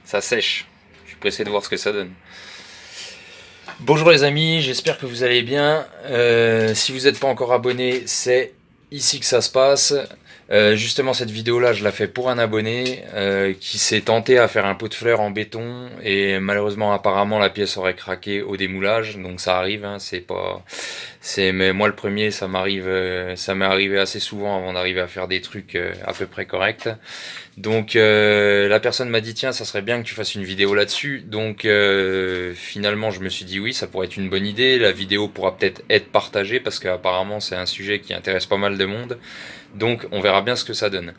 ça sèche. Je suis pressé de voir ce que ça donne. Bonjour les amis, j'espère que vous allez bien. Si vous n'êtes pas encore abonné, c'est ici que ça se passe. Justement, cette vidéo là je la fais pour un abonné qui s'est tenté à faire un pot de fleurs en béton et malheureusement apparemment la pièce aurait craqué au démoulage, donc ça arrive, hein, mais moi le premier, ça m'est arrivé assez souvent avant d'arriver à faire des trucs à peu près corrects. Donc la personne m'a dit tiens, ça serait bien que tu fasses une vidéo là-dessus. Donc finalement je me suis dit oui, ça pourrait être une bonne idée. La vidéo pourra peut-être être partagée parce qu'apparemment c'est un sujet qui intéresse pas mal de monde. Donc on verra bien ce que ça donne.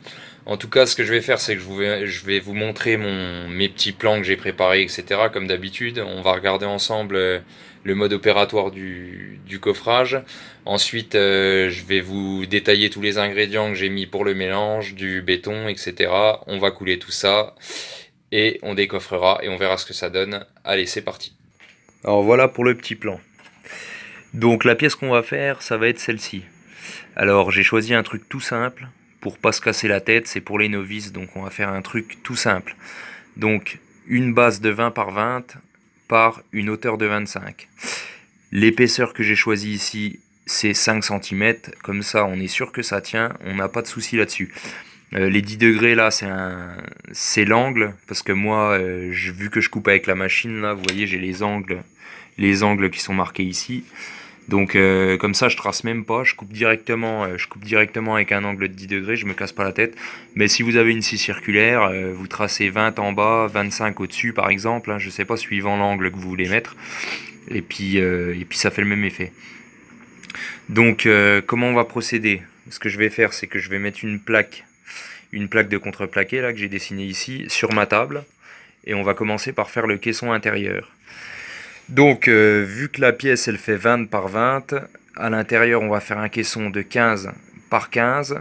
En tout cas, ce que je vais faire, c'est que je vais vous montrer mes petits plans que j'ai préparés, etc. Comme d'habitude, on va regarder ensemble le mode opératoire du coffrage. Ensuite, je vais vous détailler tous les ingrédients que j'ai mis pour le mélange, du béton, etc. On va couler tout ça et on décoffrera et on verra ce que ça donne. Allez, c'est parti. Alors voilà pour le petit plan. Donc la pièce qu'on va faire, ça va être celle-ci. Alors j'ai choisi un truc tout simple pour pas se casser la tête, c'est pour les novices, donc on va faire un truc tout simple. Donc une base de 20 par 20 par une hauteur de 25. L'épaisseur que j'ai choisie ici, c'est 5 cm, comme ça on est sûr que ça tient, on n'a pas de souci là-dessus. Les 10 degrés là, c'est l'angle, parce que moi, vu que je coupe avec la machine, là, vous voyez, j'ai les angles qui sont marqués ici. Donc comme ça je trace même pas, je coupe directement avec un angle de 10 degrés, je me casse pas la tête. Mais si vous avez une scie circulaire, vous tracez 20 en bas, 25 au-dessus par exemple, hein, je sais pas, suivant l'angle que vous voulez mettre. Et puis ça fait le même effet. Donc comment on va procéder? Ce que je vais faire, c'est que je vais mettre une plaque de contreplaqué là que j'ai dessinée ici sur ma table. Et on va commencer par faire le caisson intérieur. Donc, vu que la pièce, elle fait 20 par 20, à l'intérieur, on va faire un caisson de 15 par 15.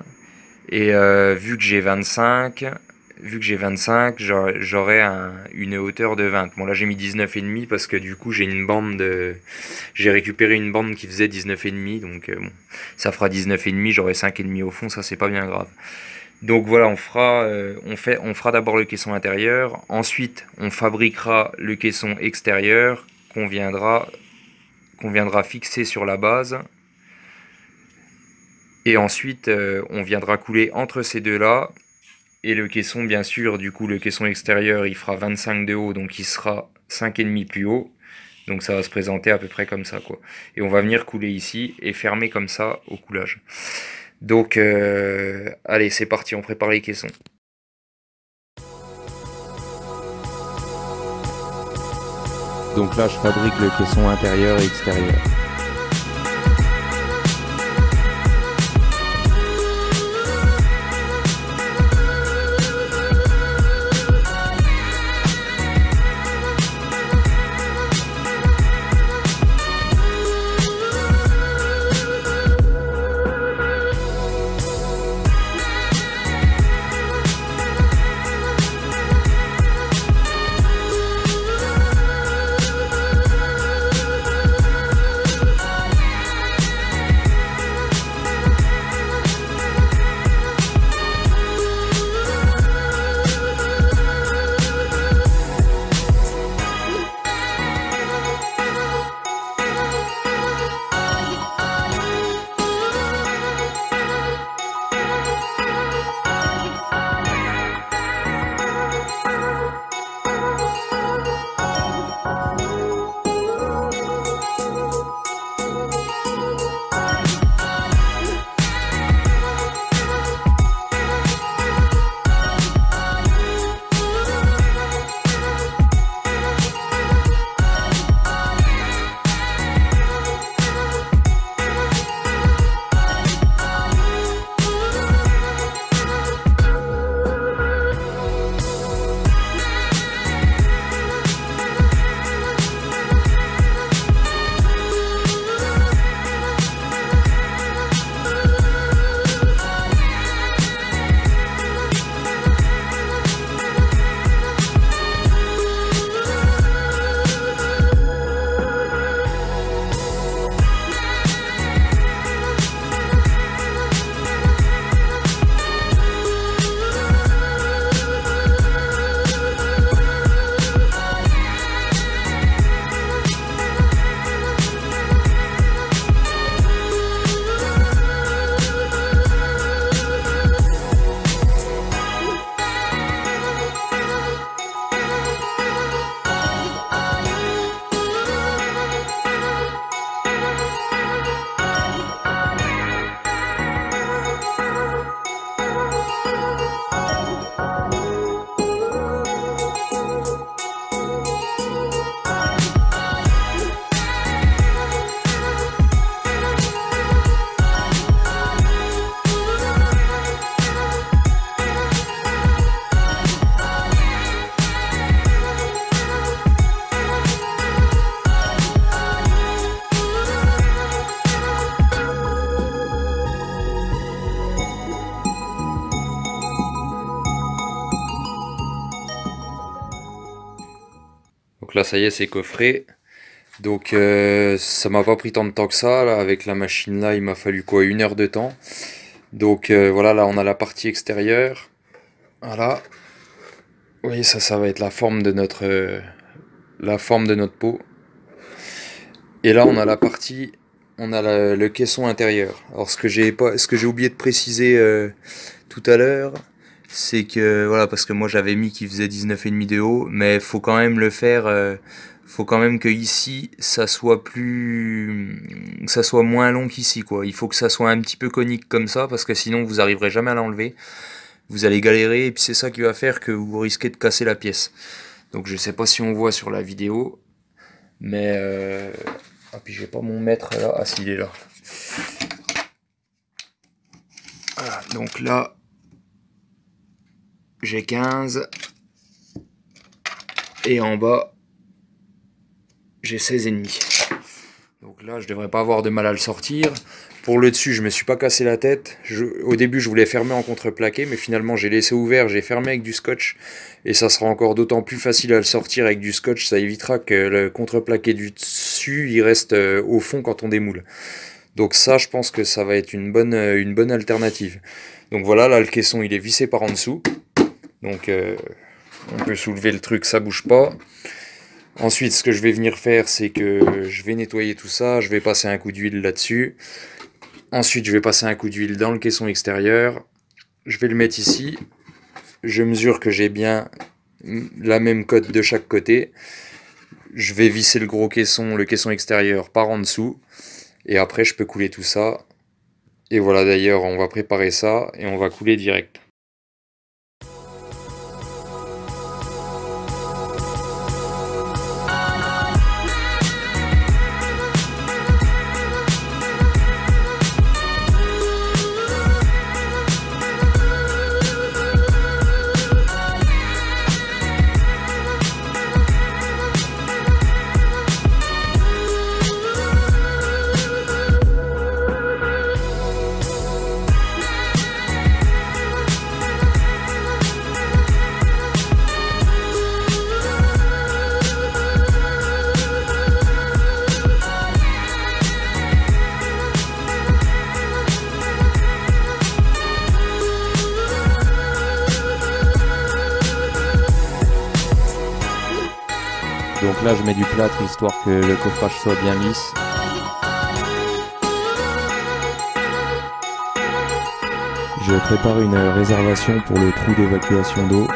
Et vu que j'ai 25, j'aurai une hauteur de 20. Bon, là, j'ai mis 19,5 parce que du coup, j'ai récupéré une bande qui faisait 19,5. Donc, bon, ça fera 19,5, j'aurai 5,5 au fond, ça, c'est pas bien grave. Donc voilà, on fera d'abord le caisson intérieur. Ensuite, on fabriquera le caisson extérieur qu'on viendra fixer sur la base, et ensuite on viendra couler entre ces deux là, et le caisson, bien sûr, du coup le caisson extérieur il fera 25 de haut, donc il sera 5,5 plus haut, donc ça va se présenter à peu près comme ça quoi, et on va venir couler ici et fermer comme ça au coulage. Donc allez, c'est parti, on prépare les caissons. Donc là, je fabrique le caisson intérieur et extérieur. Donc là ça y est, c'est coffré. Donc ça m'a pas pris tant de temps que ça, là, avec la machine là il m'a fallu quoi, 1 heure de temps. Donc voilà, là on a la partie extérieure. Voilà. Vous voyez, ça va être la forme de notre pot. Et là on a la partie, on a le caisson intérieur. Alors ce que j'ai oublié de préciser tout à l'heure, c'est que voilà, parce que moi j'avais mis qu'il faisait 19,5 de haut, mais faut quand même le faire, faut quand même que ici ça soit moins long qu'ici quoi. Il faut que ça soit un petit peu conique comme ça, parce que sinon vous arriverez jamais à l'enlever. Vous allez galérer et puis c'est ça qui va faire que vous risquez de casser la pièce. Donc je sais pas si on voit sur la vidéo, mais ah, puis j'ai pas mon mètre là. Ah si, il est là. Voilà, donc là j'ai 15 et en bas j'ai 16,5. Donc là je devrais pas avoir de mal à le sortir. Pour le dessus, je me suis pas cassé la tête. Au début, je voulais fermer en contreplaqué, mais finalement, j'ai laissé ouvert, j'ai fermé avec du scotch. Et ça sera encore d'autant plus facile à le sortir avec du scotch. Ça évitera que le contreplaqué du dessus, il reste au fond quand on démoule. Donc ça, je pense que ça va être une bonne alternative. Donc voilà, là, le caisson, il est vissé par en dessous. Donc, on peut soulever le truc, ça bouge pas. Ensuite, ce que je vais venir faire, c'est que je vais nettoyer tout ça. Je vais passer un coup d'huile là-dessus. Ensuite, je vais passer un coup d'huile dans le caisson extérieur. Je vais le mettre ici. Je mesure que j'ai bien la même cote de chaque côté. Je vais visser le caisson extérieur par en dessous. Et après, je peux couler tout ça. Et voilà, d'ailleurs, on va préparer ça et on va couler direct. Donc là je mets du plâtre histoire que le coffrage soit bien lisse. Je prépare une réservation pour le trou d'évacuation d'eau.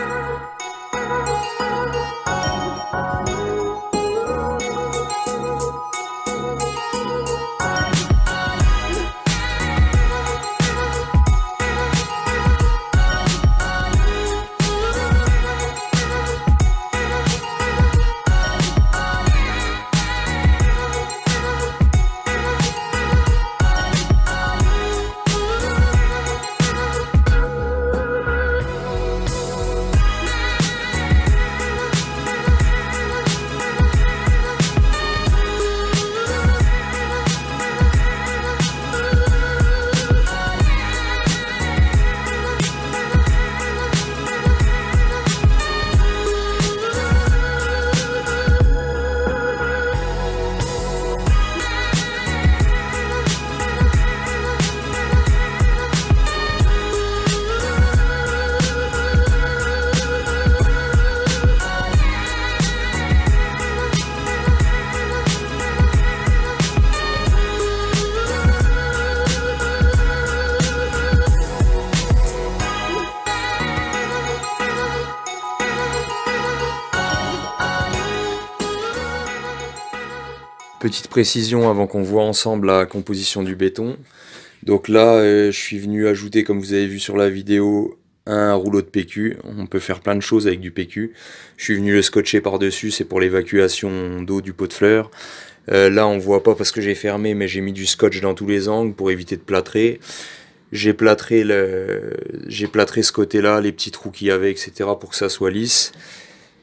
Petite précision avant qu'on voit ensemble la composition du béton. Donc là, je suis venu ajouter, comme vous avez vu sur la vidéo, un rouleau de PQ. On peut faire plein de choses avec du PQ. Je suis venu le scotcher par-dessus, c'est pour l'évacuation d'eau du pot de fleurs. Là, on voit pas parce que j'ai fermé, mais j'ai mis du scotch dans tous les angles pour éviter de plâtrer. J'ai plâtré ce côté-là, les petits trous qu'il y avait, etc. pour que ça soit lisse.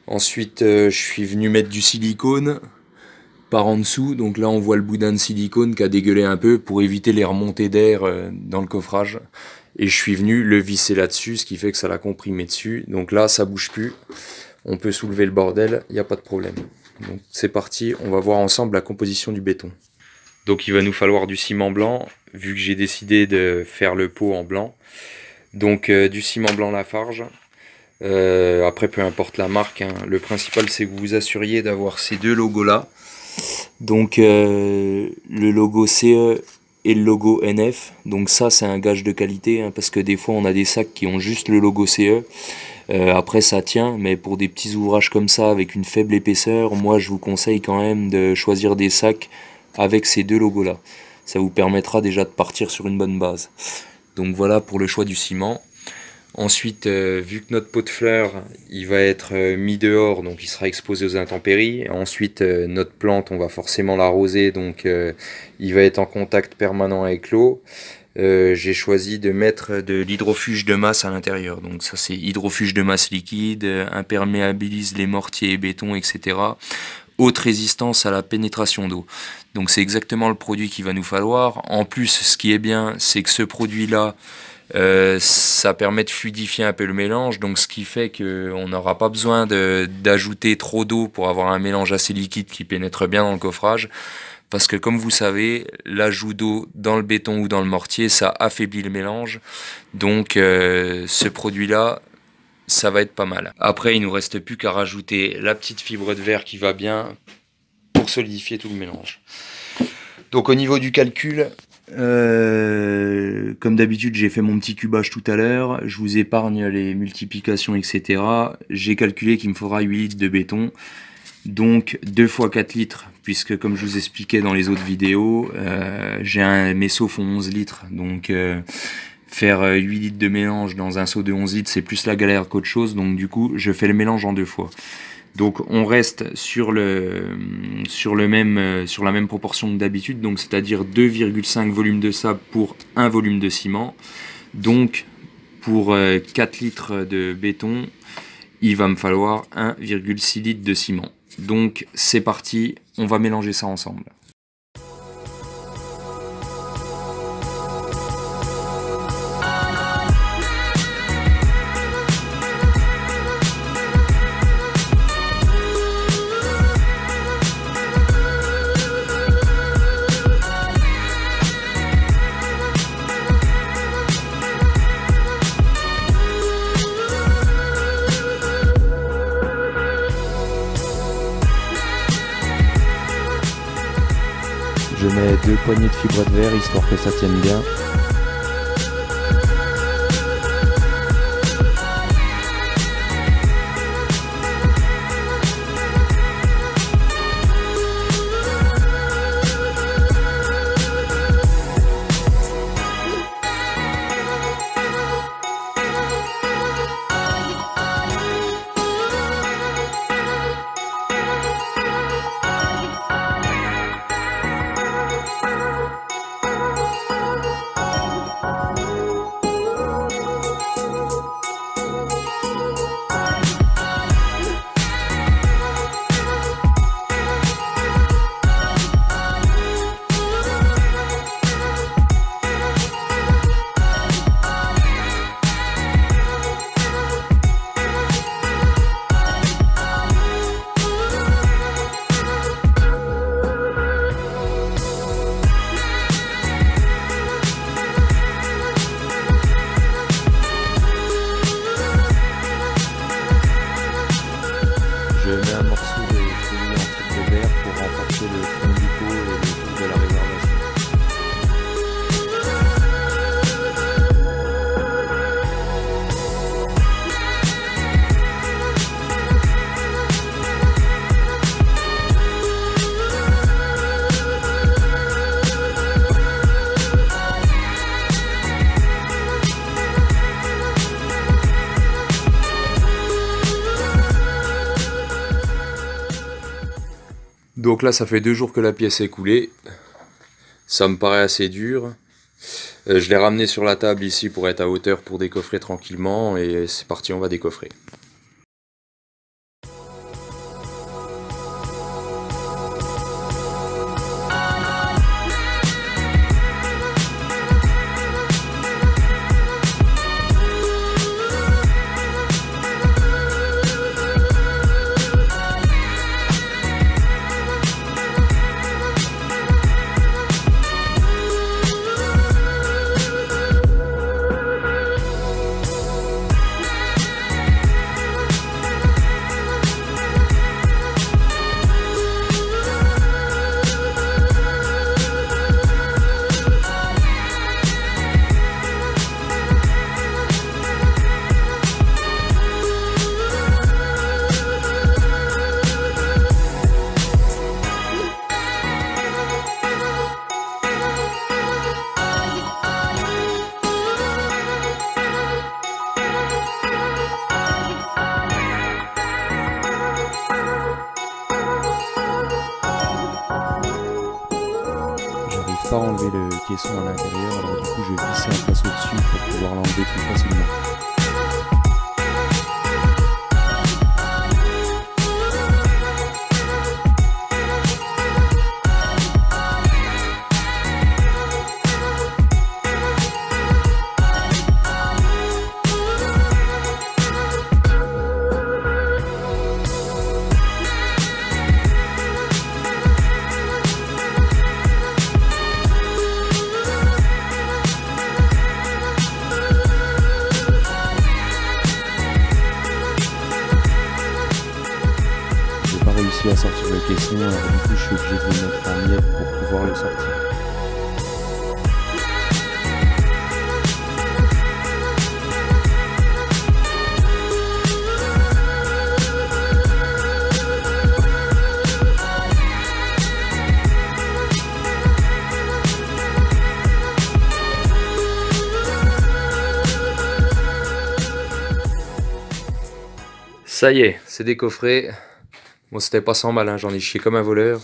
Ensuite, je suis venu mettre du silicone par en dessous, donc là on voit le boudin de silicone qui a dégueulé un peu pour éviter les remontées d'air dans le coffrage, et je suis venu le visser là-dessus, ce qui fait que ça l'a comprimé dessus. Donc là ça bouge plus, on peut soulever le bordel, il n'y a pas de problème. Donc c'est parti, on va voir ensemble la composition du béton. Donc il va nous falloir du ciment blanc, vu que j'ai décidé de faire le pot en blanc. Donc du ciment blanc Lafarge. Après peu importe la marque, hein. Le principal c'est que vous vous assuriez d'avoir ces deux logos là. Donc le logo CE et le logo NF. Donc ça c'est un gage de qualité, hein, parce que des fois on a des sacs qui ont juste le logo CE. Après ça tient, mais pour des petits ouvrages comme ça avec une faible épaisseur, moi je vous conseille quand même de choisir des sacs avec ces deux logos là. Ça vous permettra déjà de partir sur une bonne base. Donc voilà pour le choix du ciment. Ensuite, vu que notre pot de fleurs il va être mis dehors, donc il sera exposé aux intempéries. Ensuite, notre plante, on va forcément l'arroser, donc il va être en contact permanent avec l'eau. J'ai choisi de mettre de l'hydrofuge de masse à l'intérieur. Donc ça c'est hydrofuge de masse liquide, imperméabilise les mortiers et bétons, etc. Haute résistance à la pénétration d'eau. Donc c'est exactement le produit qu'il va nous falloir. En plus, ce qui est bien, c'est que ce produit-là, ça permet de fluidifier un peu le mélange, donc ce qui fait qu'on n'aura pas besoin d'ajouter trop d'eau pour avoir un mélange assez liquide qui pénètre bien dans le coffrage, parce que comme vous savez, l'ajout d'eau dans le béton ou dans le mortier, ça affaiblit le mélange, donc ce produit-là, ça va être pas mal. Après, il nous reste plus qu'à rajouter la petite fibre de verre qui va bien pour solidifier tout le mélange. Donc au niveau du calcul, comme d'habitude j'ai fait mon petit cubage tout à l'heure, je vous épargne les multiplications etc. J'ai calculé qu'il me faudra 8 litres de béton, donc 2 fois 4 litres, puisque comme je vous expliquais dans les autres vidéos, mes seaux font 11 litres, donc faire 8 litres de mélange dans un seau de 11 litres c'est plus la galère qu'autre chose, donc du coup je fais le mélange en 2 fois. Donc on reste sur la même proportion que d'habitude, donc c'est-à-dire 2,5 volumes de sable pour 1 volume de ciment. Donc pour 4 litres de béton, il va me falloir 1,6 litres de ciment. Donc c'est parti, on va mélanger ça ensemble. Je mets 2 poignées de fibre de verre histoire que ça tienne bien. Je mets un morceau de feuillis en fibre de verre pour renforcer le fond du pot et le tour de la réservation. Donc là ça fait 2 jours que la pièce est coulée, ça me paraît assez dur. Je l'ai ramené sur la table ici pour être à hauteur pour décoffrer tranquillement et c'est parti, on va décoffrer. pas enlever le caisson à l'intérieur, alors du coup je vais visser un pinceau dessus pour pouvoir l'enlever plus facilement. À sortir le caisson, alors du coup je suis obligé de le mettre en miettes pour pouvoir le sortir. Ça y est, c'est décoffré. Bon, c'était pas sans mal, hein, j'en ai chié comme un voleur.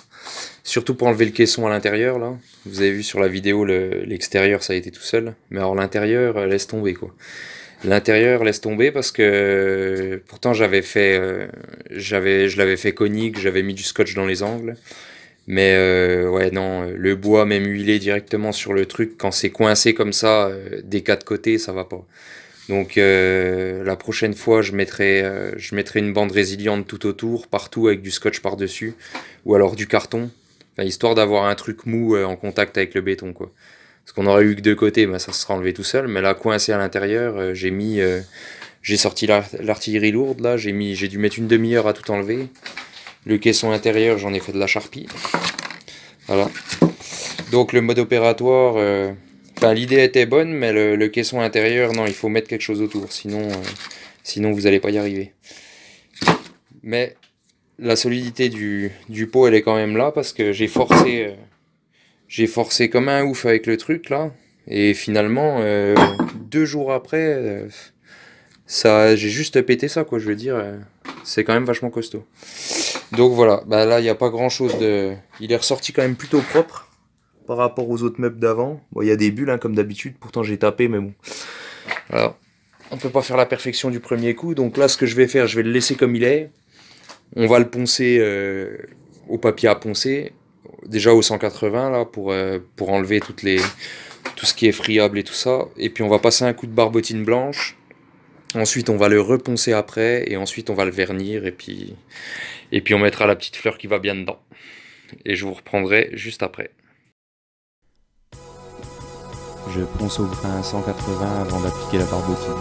Surtout pour enlever le caisson à l'intérieur, là. Vous avez vu sur la vidéo, l'extérieur, ça a été tout seul. Mais alors l'intérieur, laisse tomber, quoi. L'intérieur, laisse tomber parce que... Pourtant, je l'avais fait conique, j'avais mis du scotch dans les angles. Mais ouais, non, le bois, même huilé directement sur le truc, quand c'est coincé comme ça, des quatre côtés, ça va pas. Donc la prochaine fois, je mettrai une bande résiliente tout autour, partout avec du scotch par-dessus, ou alors du carton, enfin, histoire d'avoir un truc mou en contact avec le béton, quoi. Parce qu'on aurait eu que deux côtés, ben, ça se sera enlevé tout seul, mais là, coincé à l'intérieur, j'ai sorti l'artillerie lourde, là, j'ai dû mettre une demi-heure à tout enlever. Le caisson intérieur, j'en ai fait de la charpie. Voilà. Donc le mode opératoire... Enfin, l'idée était bonne, mais le caisson intérieur, non, il faut mettre quelque chose autour, sinon vous n'allez pas y arriver. Mais la solidité du pot, elle est quand même là, parce que j'ai forcé comme un ouf avec le truc, là. Et finalement, 2 jours après, j'ai juste pété ça, quoi, je veux dire. C'est quand même vachement costaud. Donc voilà, bah là, il n'y a pas grand-chose de... Il est ressorti quand même plutôt propre. Par rapport aux autres meubles d'avant. Bon, il y a des bulles, hein, comme d'habitude, pourtant j'ai tapé, mais bon. Alors, on peut pas faire la perfection du premier coup, donc là, ce que je vais faire, je vais le laisser comme il est. On va le poncer au papier à poncer, déjà au 180, là, pour enlever tout ce qui est friable et tout ça. Et puis on va passer un coup de barbotine blanche. Ensuite, on va le reponcer après, et ensuite on va le vernir, et puis on mettra la petite fleur qui va bien dedans. Et je vous reprendrai juste après. Je ponce au grain 180 avant d'appliquer la barbotine.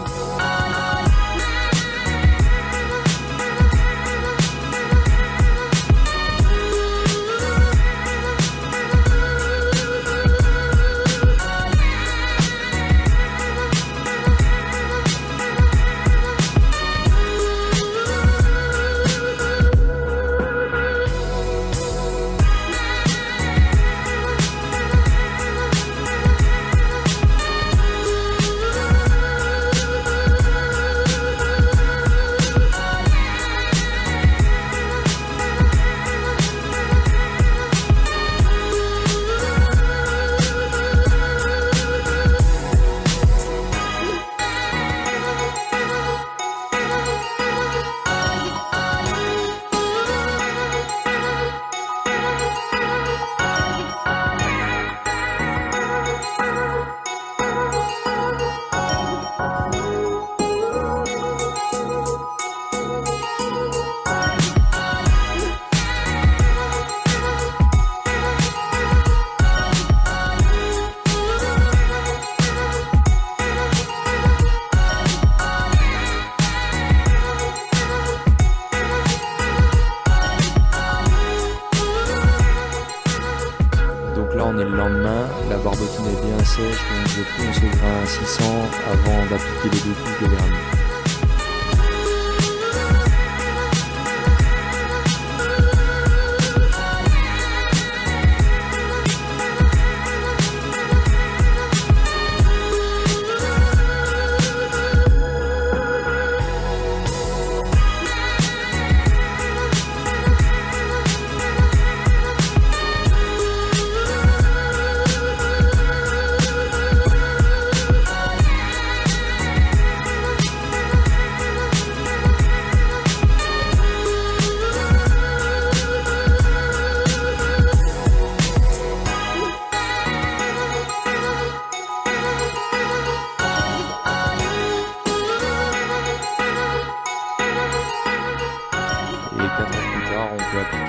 On est le lendemain, la barbotine est bien sèche, donc je ponce au grain 600 avant d'appliquer les 2 couches de vernis.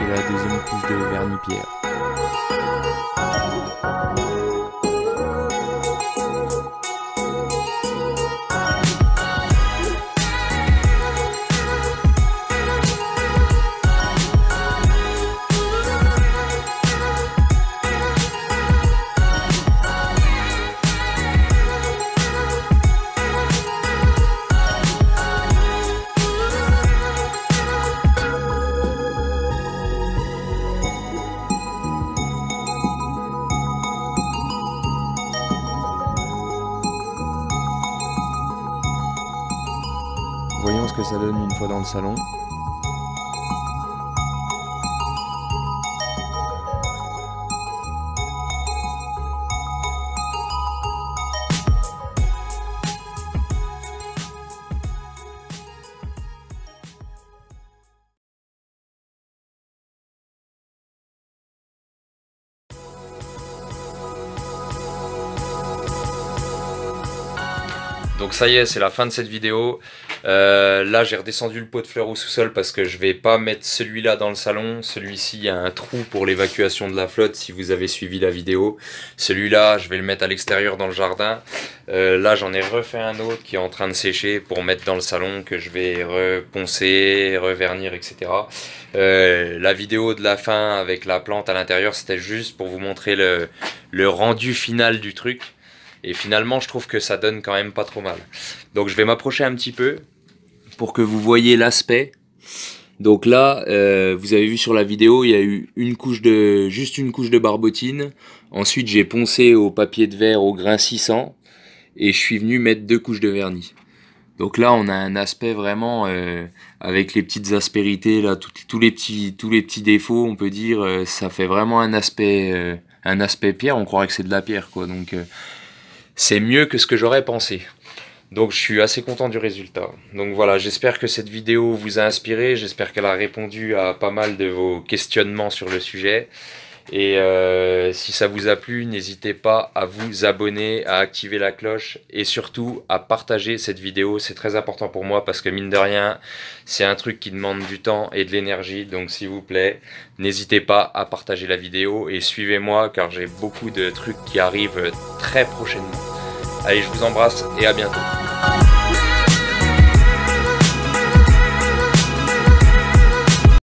la deuxième couche de vernis pierre. Voyons ce que ça donne une fois dans le salon. Donc ça y est, c'est la fin de cette vidéo. Là j'ai redescendu le pot de fleurs au sous-sol parce que je vais pas mettre celui-là dans le salon. Celui-ci, il y a un trou pour l'évacuation de la flotte si vous avez suivi la vidéo. Celui-là, je vais le mettre à l'extérieur dans le jardin. Là j'en ai refait un autre qui est en train de sécher pour mettre dans le salon, que je vais reponcer, revernir, etc. La vidéo de la fin avec la plante à l'intérieur, c'était juste pour vous montrer le rendu final du truc. Et finalement, je trouve que ça donne quand même pas trop mal. Donc je vais m'approcher un petit peu pour que vous voyez l'aspect. Donc là, vous avez vu sur la vidéo, il y a eu juste une couche de barbotine. Ensuite, j'ai poncé au papier de verre au grain 600 et je suis venu mettre 2 couches de vernis. Donc là, on a un aspect vraiment avec les petites aspérités, là, tous les petits défauts, on peut dire. Ça fait vraiment un aspect pierre. On croirait que c'est de la pierre, quoi. Donc c'est mieux que ce que j'aurais pensé. Donc je suis assez content du résultat. Donc voilà, j'espère que cette vidéo vous a inspiré, j'espère qu'elle a répondu à pas mal de vos questionnements sur le sujet. Et si ça vous a plu, n'hésitez pas à vous abonner, à activer la cloche et surtout à partager cette vidéo. C'est très important pour moi parce que mine de rien, c'est un truc qui demande du temps et de l'énergie. Donc s'il vous plaît, n'hésitez pas à partager la vidéo et suivez-moi car j'ai beaucoup de trucs qui arrivent très prochainement. Allez, je vous embrasse et à bientôt.